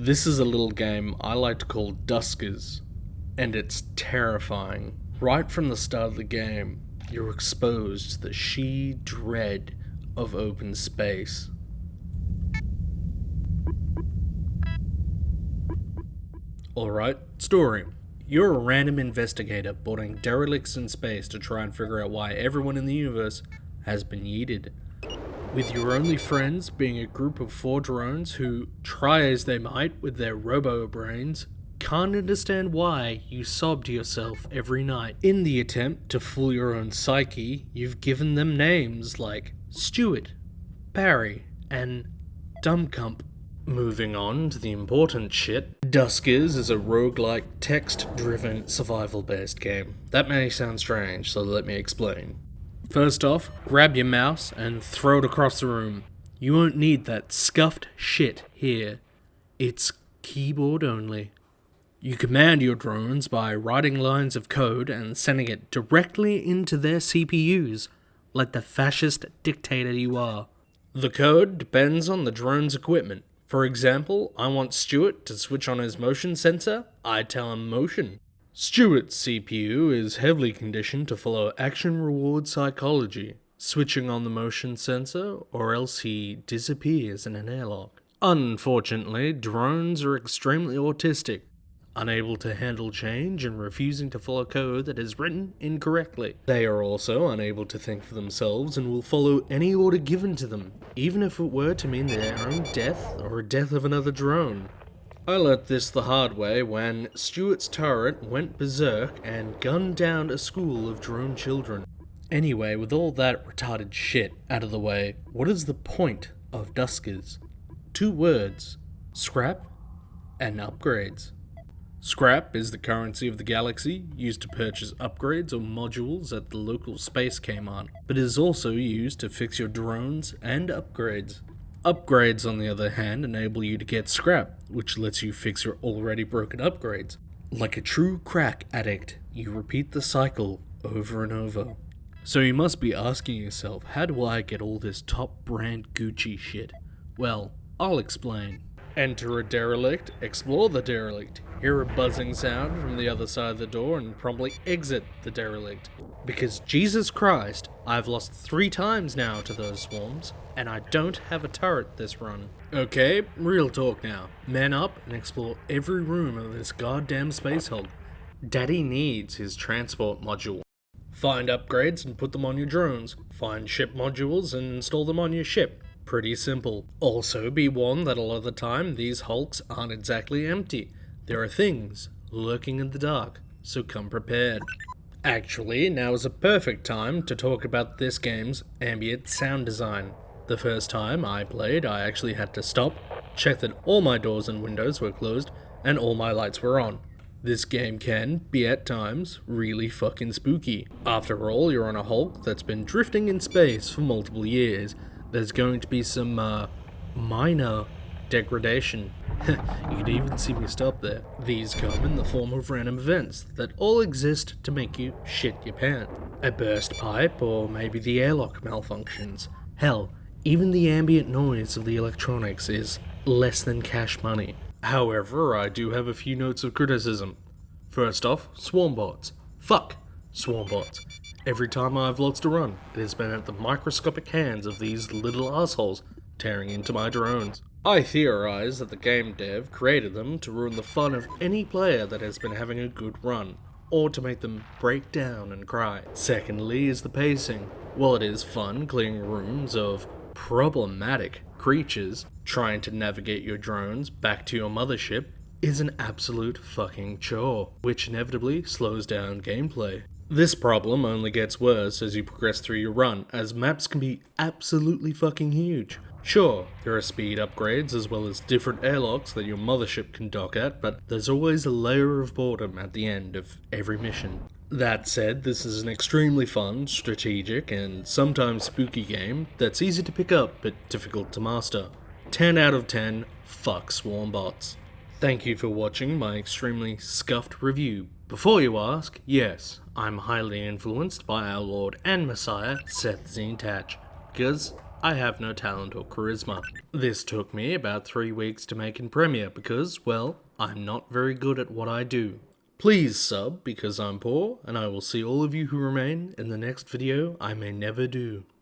This is a little game I like to call Duskers, and it's terrifying. Right from the start of the game, you're exposed to the sheer dread of open space. Alright, story. You're a random investigator boarding derelicts in space to try and figure out why everyone in the universe has been yeeted. With your only friends being a group of 4 drones who, try as they might with their robo-brains, can't understand why you sob to yourself every night. In the attempt to fool your own psyche, you've given them names like Stuart, Barry, and Dumbcump. Moving on to the important shit, Duskers is a roguelike, text-driven, survival-based game. That may sound strange, so let me explain. First off, grab your mouse and throw it across the room. You won't need that scuffed shit here. It's keyboard only. You command your drones by writing lines of code and sending it directly into their CPUs, like the fascist dictator you are. The code depends on the drone's equipment. For example, I want Stuart to switch on his motion sensor. I tell him motion. Stuart's CPU is heavily conditioned to follow action-reward psychology, switching on the motion sensor or else he disappears in an airlock. Unfortunately, drones are extremely autistic, unable to handle change and refusing to follow code that is written incorrectly. They are also unable to think for themselves and will follow any order given to them, even if it were to mean their own death or death of another drone. I learnt this the hard way when Stuart's turret went berserk and gunned down a school of drone children. Anyway, with all that retarded shit out of the way, what is the point of Duskers? 2 words: scrap and upgrades. Scrap is the currency of the galaxy, used to purchase upgrades or modules at the local space Kmart, but is also used to fix your drones and upgrades. Upgrades, on the other hand, enable you to get scrap, which lets you fix your already broken upgrades. Like a true crack addict, you repeat the cycle over and over. So you must be asking yourself, how do I get all this top brand Gucci shit? Well, I'll explain. Enter a derelict, explore the derelict, hear a buzzing sound from the other side of the door and promptly exit the derelict. Because Jesus Christ, I've lost 3 times now to those swarms, and I don't have a turret this run. Okay, real talk now. Man up and explore every room of this goddamn space hulk. Daddy needs his transport module. Find upgrades and put them on your drones. Find ship modules and install them on your ship. Pretty simple. Also, be warned that a lot of the time, these hulks aren't exactly empty. There are things lurking in the dark, so come prepared. Actually, now is a perfect time to talk about this game's ambient sound design. The first time I played, I actually had to stop, check that all my doors and windows were closed, and all my lights were on. This game can be, at times, really fucking spooky. After all, you're on a hulk that's been drifting in space for multiple years. There's going to be some, minor degradation. You could even see me stop there. These come in the form of random events that all exist to make you shit your pants. A burst pipe, or maybe the airlock malfunctions. Hell, even the ambient noise of the electronics is less than cash money. However, I do have a few notes of criticism. First off, swarm bots. Fuck swarm bots. Every time I have lots to run, it has been at the microscopic hands of these little assholes tearing into my drones. I theorize that the game dev created them to ruin the fun of any player that has been having a good run, or to make them break down and cry. Secondly is the pacing. While it is fun clearing rooms of problematic creatures, trying to navigate your drones back to your mothership is an absolute fucking chore, which inevitably slows down gameplay. This problem only gets worse as you progress through your run, as maps can be absolutely fucking huge. Sure, there are speed upgrades as well as different airlocks that your mothership can dock at, but there's always a layer of boredom at the end of every mission. That said, this is an extremely fun, strategic, and sometimes spooky game that's easy to pick up but difficult to master. 10 out of 10, fuck swarm bots. Thank you for watching my extremely scuffed review. Before you ask, yes, I'm highly influenced by our Lord and Messiah, Seth Zintatch, because I have no talent or charisma. This took me about 3 weeks to make in Premiere because, well, I'm not very good at what I do. Please sub because I'm poor, and I will see all of you who remain in the next video I may never do.